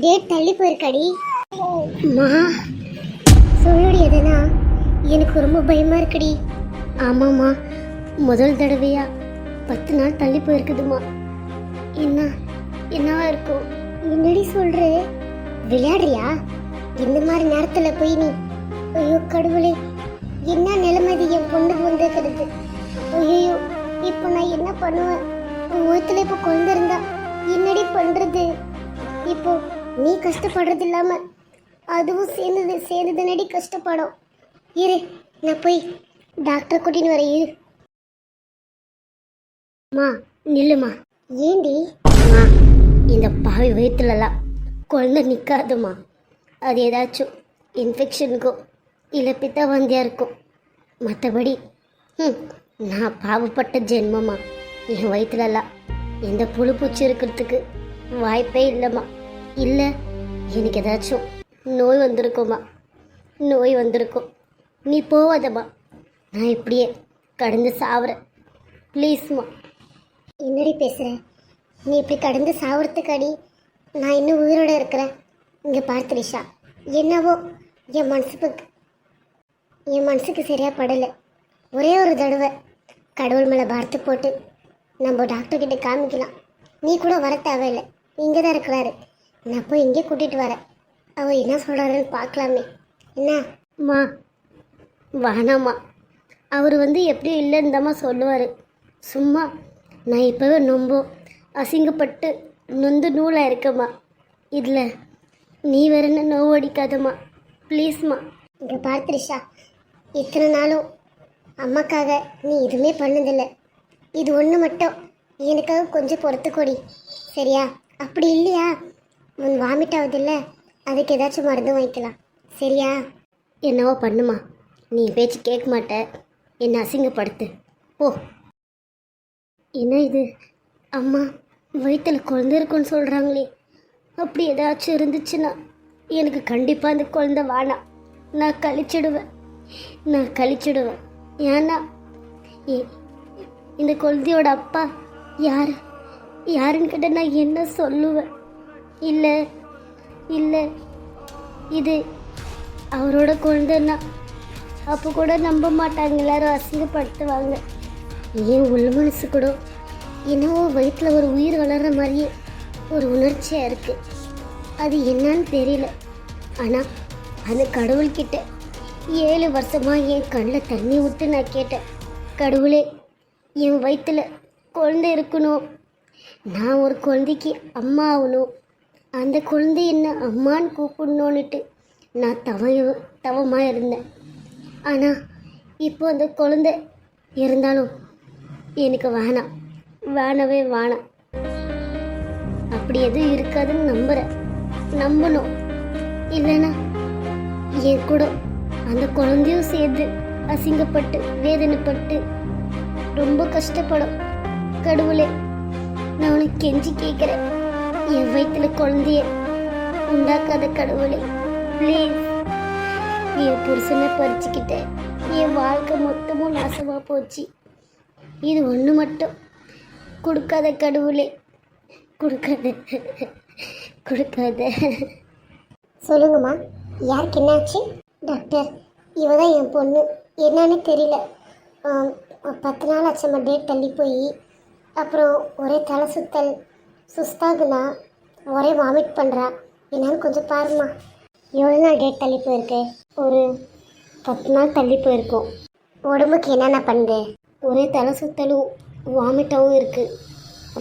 Date தள்ளி போயிருக்காடி. அம்மா சொல்லுடி எதுனா, எனக்கு ரொம்ப பயமா இருக்குடி. ஆமாம்மா, முதல் தடவையா 10 நாள் தள்ளி போயிருக்குதுமா. என்னவா இருக்கும்? என்னடி சொல்ற? விளையாடுறியா? இந்த மாதிரி நேரத்துல போய் நீ? ஐயோ கடவுளே, என்ன நிலைமதி என் பொண்ணுக்கு வந்துருக்கிறது. ஐயோ, இப்போ நான் என்ன பண்ணுவேன்? முகத்துல இப்போ குழந்தை இருந்தா என்னடி பண்றது? இப்போ நீ கஷ்டப்படுறது இல்லாம அதுவும் சேர்ந்தது நடி கஷ்டப்படும். இரு, நான் போய் டாக்டர் கூட்டின்னு வரேன். இரு மா, நில்லுமா. ஏண்டி? அம்மா, இந்த பாவி வயிற்றுலலாம் குழந்தை நிற்காதுமா. அது ஏதாச்சும் இன்ஃபெக்ஷனுக்கோ இல்லை பித்த வந்தியா இருக்கும். மற்றபடி நான் பாவப்பட்ட ஜென்மமா. என் வயிற்றுலலாம் எந்த புழு பூச்சி இருக்கிறதுக்கு வாய்ப்பே இல்லைம்மா. இல்லை, எனக்கு ஏதாச்சும் நோய் வந்திருக்குமா. நோய் வந்திருக்கும். நீ போவாதம்மா, நான் இப்படியே கடந்து சாவுறேன். ப்ளீஸ்மா. என்னடி பேசுகிற? நீ இப்படி கடந்து சாவறதுக்காடி நான் இன்னும் உயிரோட இருக்கிறேன். இங்கே பார்த்து ரிஷா, என்னவோ என் மனசுக்கு சரியாக படலை. ஒரே ஒரு தடவை கடவுள் மேலே பார்த்து போட்டு நம்ம டாக்டர்கிட்ட காமிக்கலாம். நீ கூட வர தேவையில்லை, இங்கே தான் இருக்கிறாரு. நான் போய் இங்கே கூட்டிகிட்டு வரேன். அவர் என்ன சொல்கிறாருன்னு பார்க்கலாமே. என்னம்மா? வேணாம்மா, அவர் எப்படியும் இல்லைன்னு தாம்மா சொல்லுவார். சும்மா நான் இப்போவே ரொம்ப அசிங்கப்பட்டு நொந்து நூலாக இருக்கம்மா. இதில் நீ வேற என்ன நோவு அடிக்காதம்மா, ப்ளீஸ்மா. இங்கே பார்த்து ரிஷா, இத்தனை நாளும் அம்மாக்காக நீ எதுவுமே பண்ணதில்லை. இது ஒன்று மட்டும் எனக்காக கொஞ்சம் பொறுத்துக்கோடி, சரியா? அப்படி இல்லையா, உன் வாமிட் ஆகுதில்ல, அதுக்கு ஏதாச்சும் மருந்து வாங்கிக்கலாம், சரியா? என்னவோ பண்ணுமா, நீ பேச்சு கேட்க மாட்ட, என்னை அசிங்கப்படுத்து ஓ. என்ன இது? அம்மா வயிற்றில் குழந்தை இருக்குன்னு சொல்கிறாங்களே. அப்படி ஏதாச்சும் இருந்துச்சுன்னா எனக்கு கண்டிப்பாக அந்த குழந்தை வேணாம். நான் கழிச்சிடுவேன். ஏன்னா இந்த குழந்தையோட அப்பா யாருன்னு கேட்டால் நான் என்ன சொல்லுவேன்? இல்லை இது அவரோட குழந்தைன்னா அப்போ கூட நம்ப மாட்டாங்க, எல்லாரும் அசிங்கப்படுத்துவாங்க. ஏன் உள்ள மனசு கூட என்னவோ வயிற்றில் ஒரு உயிர் வளர்கிற மாதிரியே ஒரு உணர்ச்சியாக இருக்குது. அது என்னன்னு தெரியல. ஆனால் அந்த கடவுள்கிட்ட 7 வருஷமாக என் கண்ணில் தண்ணி விட்டு நான் கேட்டேன், கடவுளே என் வயிற்றில் குழந்தை இருக்கணும், நான் ஒரு குழந்தைக்கு அம்மா ஆகணும், அந்த குழந்தை என்ன அம்மான்னு கூப்பிடணுன்னுட்டு நான் தவமாக இருந்தேன். ஆனால் இப்போ அந்த குழந்தை இருந்தாலும் எனக்கு வேணவே வேணாம். அப்படி எதுவும் இருக்காதுன்னு நம்பணும். இல்லைன்னா என் கூட அந்த குழந்தையும் சேர்ந்து அசிங்கப்பட்டு வேதனைப்பட்டு ரொம்ப கஷ்டப்படும். கடவுளே, நான் உனக்கு கெஞ்சி கேட்குறேன், என் வயிற்றுல குழந்தைய உண்டாக்காத கடவுளே, ப்ளீஸ். என் புருஷனை பறிச்சுக்கிட்டேன், என் வாழ்க்கை மொத்தமும் நாசமாக போச்சு. இது ஒன்று மட்டும் கொடுக்காத கடவுளே, கொடுக்காத. சொல்லுங்கம்மா, யாருக்கு என்னாச்சு? டாக்டர், இவ தான் என் பொண்ணு. என்னன்னு தெரியல, 10 நாள் ஆச்சம்மா டேட் தள்ளி போய். அப்புறம் ஒரே தலை சுத்தல், சுஸ்தாகுனா, ஒரே வாமிட் பண்ணுறா. என்னன்னு கொஞ்சம் பாருமா. எவ்வளோ நாள் டேட் தள்ளி போயிருக்கு? ஒரு 10 நாள் தள்ளி போயிருக்கோம். உடம்புக்கு என்னென்ன பண்ணுது? ஒரே தலை சுத்தலும் வாமிட்டாகவும் இருக்குது,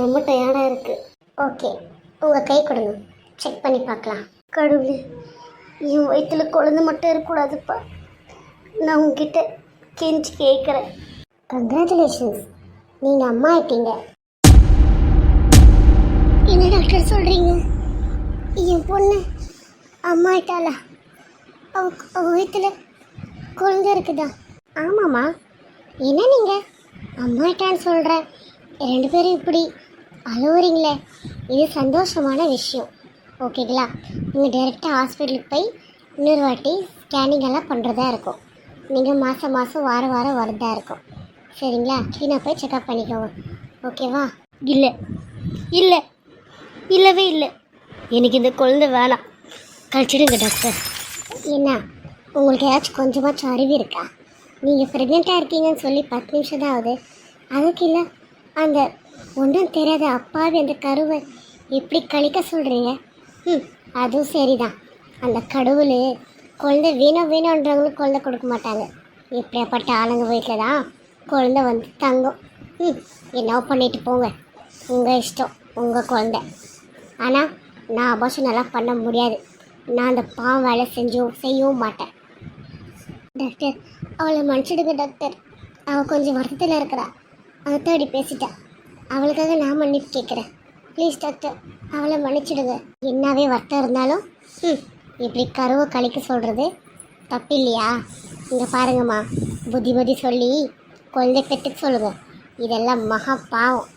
ரொம்ப டயர்டாக இருக்குது. ஓகே, உங்கள் கை கொடுங்க, செக் பண்ணி பார்க்கலாம். கடவுளே, என் வயிற்றில் குழந்தை மட்டும் இருக்கக்கூடாதுப்பா, நான் உங்ககிட்ட கெஞ்சி கேட்குறேன். கங்க்ராச்சுலேஷன்ஸ், நீங்கள் அம்மா ஆயிட்டீங்க. என்ன டாக்டர் சொல்கிறீங்க? என் பொண்ணு அம்மா ஆயிட்டாளா? அவ வயிற்றில் குழந்தை இருக்குதா? ஆமாம்மா. என்ன நீங்கள் அம்மா ஆயிட்டான்னு சொல்கிற? 2 பேரும் இப்படி அழுவுறீங்களே, இது சந்தோஷமான விஷயம். ஓகேங்களா? நீங்கள் டைரெக்டாக ஹாஸ்பிட்டலுக்கு போய் இன்னொரு வாட்டி ஸ்கேனிங் எல்லாம் பண்ணுறதா இருக்கும். நீங்கள் மாதம் வாரம் வரதா இருக்கும். சரிங்களா? க்ளீனாக போய் செக்அப் பண்ணிக்கோங்க. ஓகேவா? இல்லவே இல்லை. எனக்கு இந்த குழந்தை வேணாம், கழிச்சிடுங்க டாக்டர். என்ன உங்களுக்கு ஏதாச்சும் கொஞ்சமாச்சும் அறிவு இருக்கா? நீங்கள் ப்ரெக்னெண்ட்டாக இருக்கீங்கன்னு சொல்லி 10 நிமிஷம் தான் ஆகுது, அதுக்கு இல்லை அந்த ஒன்றும் தெரியாத அப்பாவி அந்த கருவை எப்படி கழிக்க சொல்கிறீங்க? அதுவும் சரிதான். அந்த கடவுள் குழந்தை வேணுன்றவங்களுக்கு குழந்தை கொடுக்க மாட்டாங்க. எப்படியாப்பட்ட ஆளுங்க வீட்டில் தான் குழந்தை வந்து தங்கும். என்ன பண்ணிட்டு போங்க, உங்கள் இஷ்டம், உங்கள் குழந்தை. ஆனால் நான் அபார்ஷன் நல்லா பண்ண முடியாது. நான் அந்த பாவம் வேலை செய்யவும் மாட்டேன். டாக்டர், அவளை மன்னிச்சிடுங்க டாக்டர். அவள் கொஞ்சம் வருத்தத்தில் இருக்கிறா, அதை தேடி பேசிட்டா. அவளுக்காக நான் மன்னிப்பு கேட்குறேன். ப்ளீஸ் டாக்டர், அவளை மன்னிச்சிடுங்க. என்னவே வருத்தம் இருந்தாலும் இப்படி கருவை கழிக்க சொல்கிறது தப்பு இல்லையா? இங்கே பாருங்கம்மா, புத்தி சொல்லி குழந்தை பெற்றுக்க சொல்லுங்கள். இதெல்லாம் மகா பாவம்.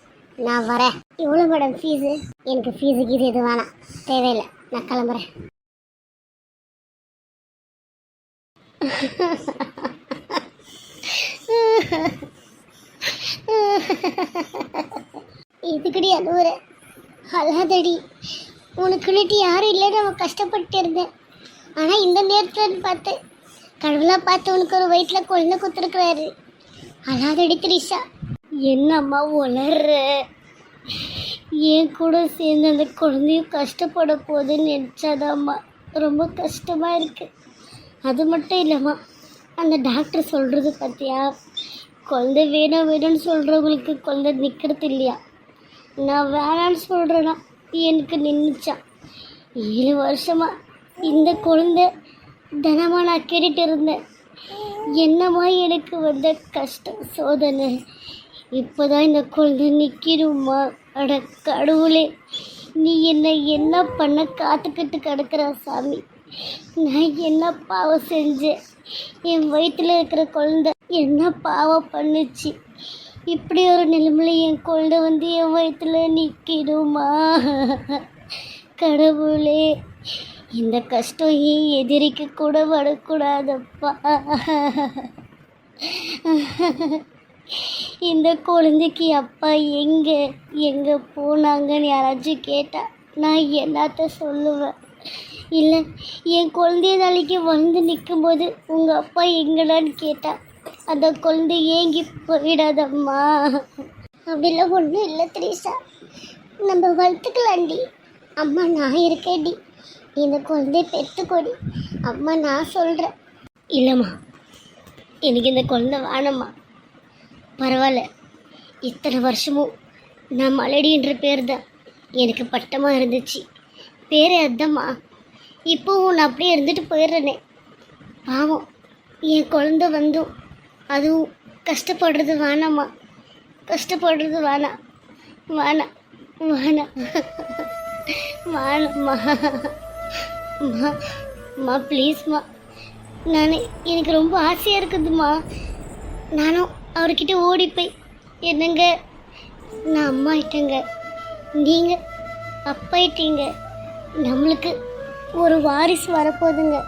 நான் வரேன். எவ்வளோ மேடம் ஃபீஸு? எனக்கு ஃபீஸுக்கு இது வேணாம், தேவையில்லை, நான் கிளம்புறேன். இதுக்கடி அழுவுற? அழாதடி, உனக்குன்னுட்டு யாரும் இல்லைன்னு அவன் கஷ்டப்பட்டு இருந்தேன். ஆனால் இந்த நேரத்தில் பார்த்து கடவுளாக பார்த்து உனக்கு ஒரு வயிற்றில் குழந்தை கொடுத்துருக்குறாரு. அழாதடி திரிஷா. என்னம்மா உளர்ற? என் கூட சேர்ந்து அந்த குழந்தையும் கஷ்டப்பட போகுதுன்னு நினச்சாதாம்மா ரொம்ப கஷ்டமாக இருக்குது. அது மட்டும் இல்லைம்மா, அந்த டாக்டர் சொல்கிறது பார்த்தியா, குழந்தை வேணும்னு சொல்கிறவங்களுக்கு குழந்தை நிற்கிறது இல்லையா? நான் வேணான்னு சொல்கிறேன்னா எனக்கு நின்றுச்சான். 7 வருஷமாக இந்த குழந்தை தினமாக நான் கேட்டுட்டு இருந்தேன். என்னம்மா எனக்கு வந்த கஷ்டம் சோதனை. இப்போ தான் இந்த குழந்தை நிற்கிடுமா? அட கடவுளே, நீ என்ன பண்ண காத்துக்கிட்டு கிடக்குற சாமி? நான் என்ன பாவம் செஞ்சேன்? என் வயிற்றில் இருக்கிற குழந்தை என்ன பாவம் பண்ணுச்சு? இப்படி ஒரு நிலைமையில் என் குழந்தை வந்து என் வயிற்றில் நிற்கிடுமா? கடவுளே, இந்த கஷ்டம் ஏன் எதிரிக்கு கூட வரக்கூடாதப்பா. இந்த குழந்தைக்கு அப்பா எங்கே போனாங்கன்னு யாராச்சும் கேட்டால் நான் என்னத்த சொல்லுவேன்? இல்லை, என் குழந்தைய நாளைக்கு வந்து நிற்கும்போது உங்கள் அப்பா எங்கடான்னு கேட்டால் அந்த குழந்தை ஏங்கி போயிடாதம்மா. அப்படிலாம் ஒன்றும் இல்லை திரிஷா, நம்ம வளர்த்துக்கலாண்டி. அம்மா நான் இருக்கேன்டி, இந்த குழந்தைய பெற்றுக்கொடி. அம்மா நான் சொல்கிறேன். இல்லைம்மா, எனக்கு இந்த குழந்தை வேணாம்மா. பரவாயில்ல, இத்தனை வருஷமும் நான் மலடின்ற பேர் தான் எனக்கு பட்டமாக இருந்துச்சு. பேரே அதுதாம்மா. இப்போவும் நான் அப்படியே இருந்துட்டு போயிடுறேனே. பாவம், என் குழந்தை வந்தும் அதுவும் கஷ்டப்படுறது வேணாம்மா. கஷ்டப்படுறது வேணாம் வேணாம் வேணாம் வேணாம்மா. அம்மா ப்ளீஸ்மா, எனக்கு ரொம்ப ஆசையாக இருக்குதும்மா. நானும் அவர்கிட்ட ஓடி போய் என்னங்க நான் அம்மா ஆயிட்டேங்க, நீங்கள் அப்பா ஆயிட்டீங்க, நம்மளுக்கு ஒரு வாரிசு வரப்போகுதுங்க,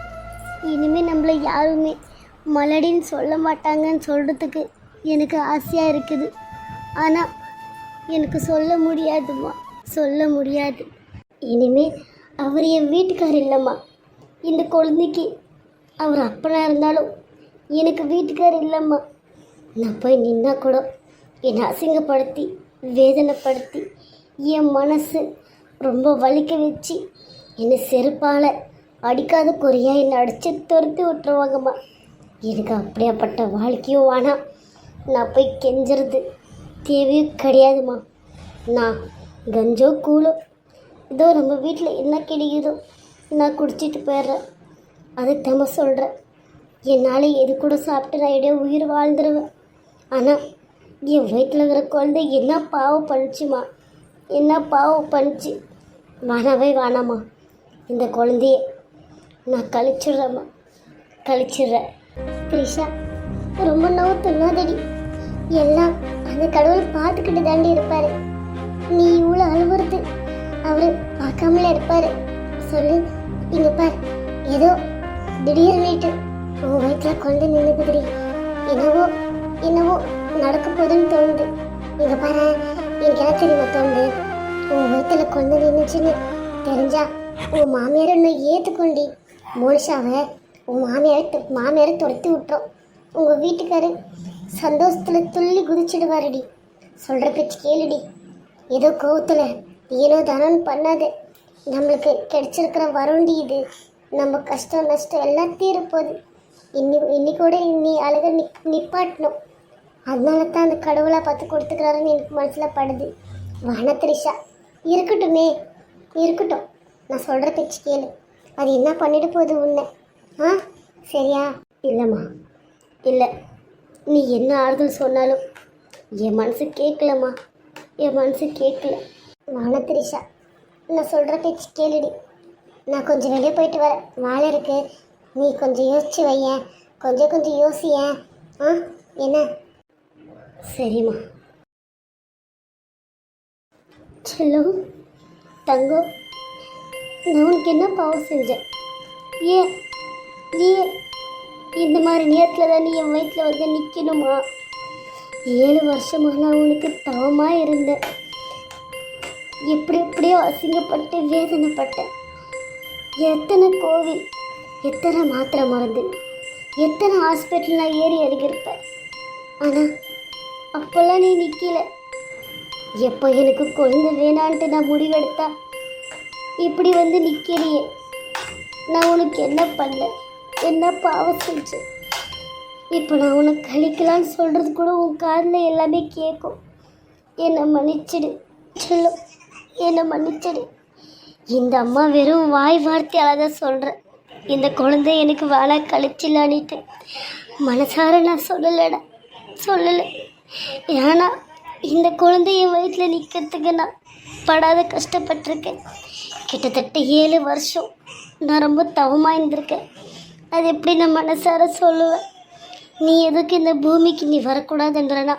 இனிமேல் நம்மளை யாருமே மலடின்னு சொல்ல மாட்டாங்கன்னு சொல்கிறதுக்கு எனக்கு ஆசையாக இருக்குது. ஆனால் எனக்கு சொல்ல முடியாதும்மா, சொல்ல முடியாது. இனிமேல் அவர் என் வீட்டுக்காரர் இல்லைம்மா. இந்த குழந்தைக்கு அவர் அப்பனாக இருந்தாலும் எனக்கு வீட்டுக்காரர் இல்லைம்மா. நான் போய் நின்னா கூட என்னை அசிங்கப்படுத்தி வேதனைப்படுத்தி என் மனசு ரொம்ப வலிக்க வச்சு என்னை செருப்பால் அடிக்காத குறையாக என்னை அடித்து துரத்தி விட்டுருவாங்கம்மா. எனக்கு அப்படியாப்பட்ட வாழ்க்கையும் வேணாம். நான் போய் கெஞ்சுறது தேவையும் கிடையாதும்மா. நான் கஞ்சோ கூலோ ஏதோ நம்ம வீட்டில் என்ன கிடைக்குதோ நான் குடிச்சிட்டு போயிடுறேன். அதுக்கு தான் சொல்கிறேன், என்னால் எது கூட சாப்பிட்டு நான் இடையே உயிர் வாழ்ந்துருவேன். ஆனால் என் வயிற்றில் இருக்கிற குழந்தை என்ன பாவம் பண்ணிச்சுமா, என்ன பாவம் பண்ணிச்சு. வேணாவே வேணாம்மா, இந்த குழந்தைய நான் கழிச்சிடுறேம்மா, கழிச்சிடுறேன். த்ரிஷா, ரொம்ப நோவு தின்னாதடி. எல்லாம் அந்த கடவுள் பார்த்துக்கிட்டு தாண்டி இருப்பார். நீ இவ்வளோ அழுவுறது அவர் பார்க்காமல இருப்பார். சொல்லு, இங்கே பார், ஏதோ திடீர்னுட்டு உன் வயிற்றில் குழந்தை நின்றுக்குதுடி. என்னவோ நடக்க போதுன்னு தோணுது. இங்கே பாரு, எனக்கு என்ன தெரியுமா தோணுது, உன் வயிற்றில் குழந்தை நின்றுச்சுன்னு தெரிஞ்சா உன் மாமியாரை இன்னும் ஏற்றுக்கொண்டி மோனிஷாவை உன் மாமியாரை துரத்தி விட்டுரும். உங்கள் வீட்டுக்காரு சந்தோஷத்தில் துள்ளி குதிச்சிடுவாருடி. சொல்கிற பேச்சு கேளுடி. ஏதோ கோவத்தில் ஏனோ தானோன்னு பண்ணாத. நம்மளுக்கு கிடைச்சிருக்கிற வருண்டி இது. நம்ம கஷ்டம் நஷ்டம் எல்லாம் தீரப்போகுது. இன்னி கூட இன்னி அழக நிப்பாட்டணும். அதனால தான் அந்த கடவுளாக பார்த்து கொடுத்துக்கிறாருன்னு எனக்கு மனசில் படுது. வான திரிஷா இருக்கட்டுமே, இருக்கட்டும். நான் சொல்கிற பேச்சு கேளு. அது என்ன பண்ணிட்டு போகுது உன்னை? ஆ சரியா? இல்லைம்மா இல்லை, நீ என்ன ஆறுதல் சொன்னாலும் என் மனசு கேட்கலம்மா, என் மனசு கேட்கல. வான திரிஷா நான் சொல்கிற பேச்சு கேளுடி. நான் கொஞ்சம் வெளியே போயிட்டு வரேன், வேலை இருக்கு. நீ கொஞ்சம் யோசிச்சு வையேன், கொஞ்சம் யோசியேன். ஆ என்ன? சரிம்மா. செல்லம் தங்கம், நான் உனக்கு என்ன பாவம் செஞ்சேன்? ஏன் இந்த மாதிரி நேரத்தில் தான் நீ என் வயிற்றில் வந்து நிற்கணுமா? 7 வருஷமாக நான் உனக்கு தவமாக இருந்தேன். எப்படியோ அசிங்கப்பட்டு வேதனைப்பட்டேன். எத்தனை கோவில், எத்தனை மாத்திரை மருந்து, எத்தனை ஹாஸ்பிட்டல் நான் ஏறி இறங்கியிருப்பேன். ஆனால் அப்போல்லாம் நீ நிற்கல. எப்போ எனக்கு குழந்தை வேணான்ட்டு நான் முடிவெடுத்தா இப்படி வந்து நிற்கிறியே. நான் உனக்கு என்ன பண்ணேன்? என்ன பாவம் செஞ்சேன்? இப்போ நான் உனக்கு கழிக்கலான்னு சொல்கிறது கூட உன் காதில் எல்லாமே கேட்கும். என்னை மன்னிச்சிடு சொல்லும், என்னை மன்னிச்சிடு. இந்த அம்மா வெறும் வாய் வார்த்தையால் தான் சொல்கிறேன். இந்த குழந்தை எனக்கு வாழ கழிச்சில்லான்ட்டு மனசார நான் சொல்லலை. ஏன்னா இந்த குழந்தைய வயிற்றில் நிற்கிறதுக்கு நான் படாத கஷ்டப்பட்டிருக்கேன். கிட்டத்தட்ட 7 வருஷம் நான் ரொம்ப தவமாக இருந்திருக்கேன். அது எப்படி நான் மனசார சொல்லுவேன்? நீ எதுக்கு இந்த பூமிக்கு நீ வரக்கூடாதுன்றனா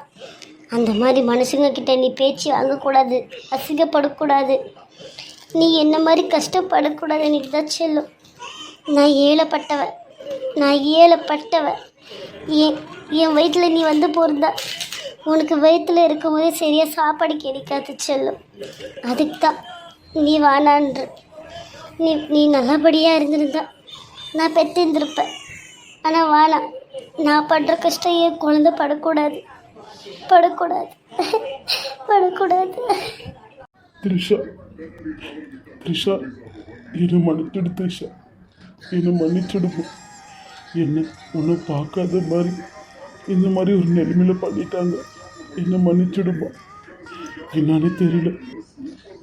அந்த மாதிரி மனுஷங்க கிட்ட நீ பேச்சு வாங்கக்கூடாது, அசிங்கப்படக்கூடாது, நீ என்ன மாதிரி கஷ்டப்படக்கூடாதுன்னு தான் சொல்லும். நான் ஏழப்பட்டவன். என் வயிற்றில் நீ வந்து போகிறதா உனக்கு வயிற்றில் இருக்கும்போதே சரியாக சாப்பாடு கிடைக்காது செல்லும். அதுக்கு தான் நீ வானான்ற. நீ நல்லபடியாக இருந்திருந்தா நான் பெற்றிருந்திருப்பேன். ஆனால் வானா, நான் படுற கஷ்டம் என் குழந்தை படக்கூடாது. த்ரிஷா என்னை மன்னிச்சிடு. த்ரிஷா என்னை மன்னிச்சிடுமா. என்ன ஒன்றும் பார்க்காத மாதிரி இந்த மாதிரி ஒரு நிலைமையில் பண்ணிட்டாங்க. என்னை மன்னிச்சிடுமா. என்னன்னு தெரியல,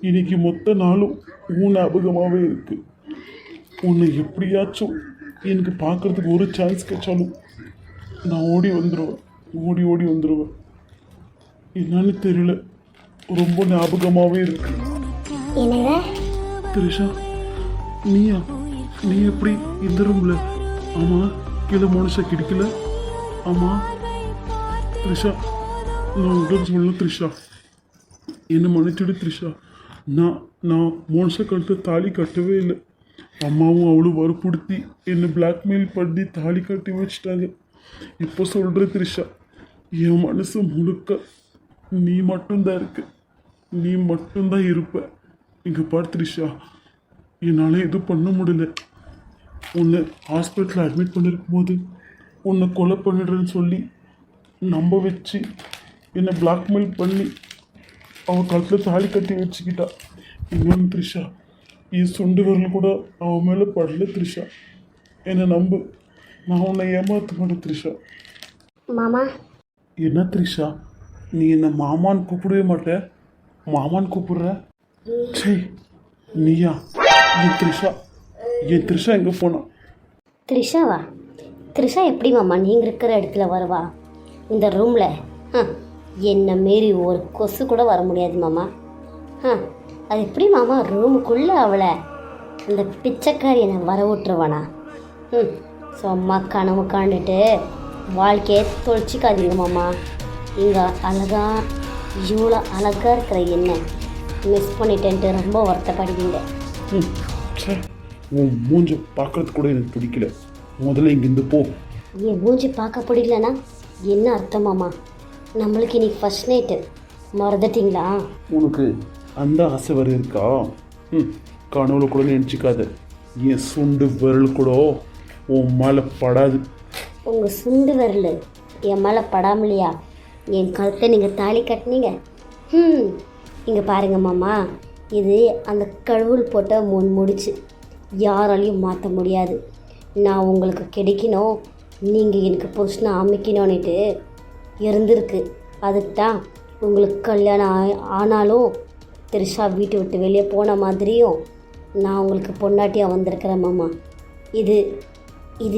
இன்னைக்கு மொத்த நாளும் உன் ஞாபகமாகவே இருக்கு. உன்னை எப்படியாச்சும் எனக்கு பார்க்கறதுக்கு ஒரு சான்ஸ் கிடைச்சாலும் நான் ஓடி வந்துடுவேன். என்னன்னு தெரியல, ரொம்ப ஞாபகமாகவே இருக்கு. த்ரிஷா நீ எப்படி இந்த ரூம்ல? ஆமாம், கீழே மோனிஷா கிடைக்கல. ஆமாம் த்ரிஷா, நான் உடனே சொல்லணும். த்ரிஷா என்னை மன்னிச்சிடு. த்ரிஷா நான் மோனிஷா கழுத்து தாலி கட்டவே இல்லை. அம்மாவும் அவளும் வற்புறுத்தி என்னை பிளாக்மெயில் பண்ணி தாலி கட்டி வச்சுட்டாங்க. இப்போ சொல்கிற த்ரிஷா, என் மனசு முழுக்க நீ மட்டும்தான் இருக்கு. நீ மட்டும்தான் இருப்ப. இங்கே பார் த்ரிஷா, என்னால் எதுவும் பண்ண முடியல. உன்னை ஹாஸ்பிட்டலில் அட்மிட் பண்ணியிருக்கும் போது உன்னை கொலை பண்ணிடுறேன்னு சொல்லி நம்ப வச்சு என்னை பிளாக்மெயில் பண்ணி அவள் கழுத்தில் தாலி கட்டி வச்சுக்கிட்டா. இன்னொன்று த்ரிஷா, என் சொண்டு வரலும் கூட அவன் மேலே படல. த்ரிஷா என்னை நம்பு, நான் உன்னை ஏமாற்ற மாட்டேன். த்ரிஷா. மாமா. என்ன த்ரிஷா, நீ என்னை மாமான்னு கூப்பிடவே மாட்டேன், மாமான்னு கூப்பிடுற? சரி நீயா? என் த்ரிஷா எங்கே போனா? த்ரிஷாவா? த்ரிஷா எப்படி மாமா நீங்கள் இருக்கிற இடத்துல வருவா? இந்த ரூமில் என்னை மாரி ஒரு கொசு கூட வர முடியாது மாமா. அது எப்படி மாமா ரூமுக்குள்ளே அவளை அந்த பிச்சைக்காரி என்னை வர விட்டுருவானா? சும்மா கனவு காண்டுட்டு வாழ்க்கையை தொலைச்சிக்காதீங்க மாமா. இங்கே இவ்வளோ அழகாக இருக்கிற என்ன மிஸ் பண்ணிட்டேன்ட்டு ரொம்ப வருத்தப்படுவீங்க. உன் மூஞ்சி பார்க்கறதுக்கு கூட எனக்கு பிடிக்கல. முதல்ல இங்கேருந்து போ. என் மூஞ்சி பார்க்க பிடிக்கலனா என்ன அர்த்தமாம்மா? நம்மளுக்கு இன்னைக்கு ஃபர்ஸ்ட் நைட்டு மறந்துட்டிங்களா? உனக்கு அந்த ஆசை வர இருக்கா? கனவுல கூட நினச்சிக்காத. என் சுண்டு விரல் கூட உன் மேலே படாது. உங்கள் சுண்டு வரல என் மேலே படாமலையா என் கழுத்தை நீங்கள் தாலி கட்டினீங்க? இங்கே பாருங்க மாமா, இது அந்த கடவுள் போட்ட முடிச்சு, யாராலையும் மாற்ற முடியாது. நான் உங்களுக்கு கிடைக்கணும், நீங்கள் எனக்கு புருஷனை அமைக்கணும்னுட்டு இருந்திருக்கு. அதுக்கு தான் உங்களுக்கு கல்யாணம் ஆனாலும் திரிஷா வீட்டை விட்டு வெளியே போன மாதிரியும் நான் உங்களுக்கு பொண்டாட்டியாக வந்திருக்கிறேன் மாமா. இது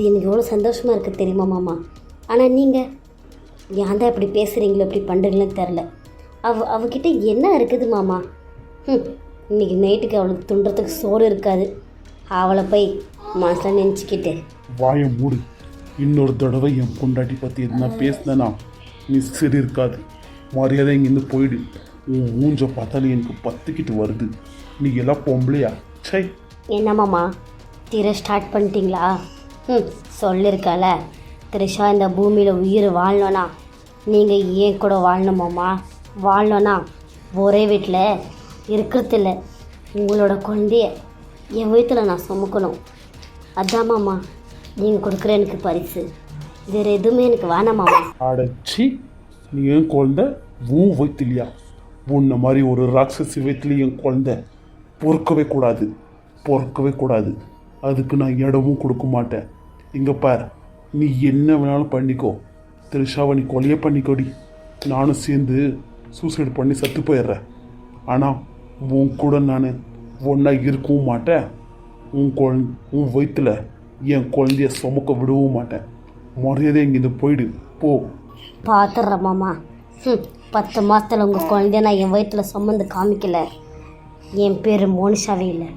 எனக்கு எவ்வளோ சந்தோஷமாக இருக்குது தெரியுமா மாமா? ஆனால் நீங்கள் ஏன் தான் இப்படி பேசுகிறீங்களோ இப்படி பண்ணுறீங்களோன்னு தெரில. அவகிட்ட என்ன இருக்குது மாமா? இன்றைக்கி நைட்டுக்கு அவளுக்கு துண்டுறதுக்கு சோறு இருக்காது. அவளை போய் மனசில் நினச்சிக்கிட்டு வாயை மூடு. இன்னொரு தடவை என் பொண்டாட்டி பற்றி எதுனா பேசினேன்னா நீ சரி இருக்காது. மரியாதை இங்கேருந்து போயிடு. உன் மூஞ்ச பார்த்தாலே எனக்கு பத்துக்கிட்டு வருது. நீ எல்லாம் பொம்பளையா? சை. என்ன மாமா, திரை ஸ்டார்ட் பண்ணிட்டீங்களா? சொல்லியிருக்கால திரிஷா இந்த பூமியில் உயிர் வாழணும்னா நீங்கள் ஏன் கூட வாழணுமாம்மா? வாழணும்னா ஒரே வீட்டில் இருக்கிறதில்ல, உங்களோட குழந்தைய என் வயிற்றில் நான் சுமக்கணும். அதான் மாமா நீங்கள் கொடுக்குற எனக்கு பரிசு. வேறு எதுவுமே எனக்கு வேணாமாம்மா. அடைச்சி, நீ என் குழந்த உன் வயிற்றுலையா? உன்ன மாதிரி ஒரு ராட்சசி வயிற்றுல என் குழந்த பொறுக்கவே கூடாது. அதுக்கு நான் இடமும் கொடுக்க மாட்டேன். இங்கே பார், நீ என்ன வேணாலும் பண்ணிக்கோ. திரிஷாவை நீ கொலையே பண்ணிக்கோடி. நானும் சேர்ந்து சூசைடு பண்ணி செத்து போயிடுறேன். ஆனால் உன் கூட நான் ஒன்றா இருக்கவும் மாட்டேன். உன் வயிற்றுல என் குழந்தைய சுமக்க விடவும் மாட்டேன். மரியாதை இங்கேருந்து போயிடு போ. பார்த்துட்றேன் மாமா. 10 மாதத்தில் உங்கள் குழந்தைய நான் என் வயிற்றில் சுமந்து காமிக்கல, என் பேர் மோனிஷாவே இல்லை.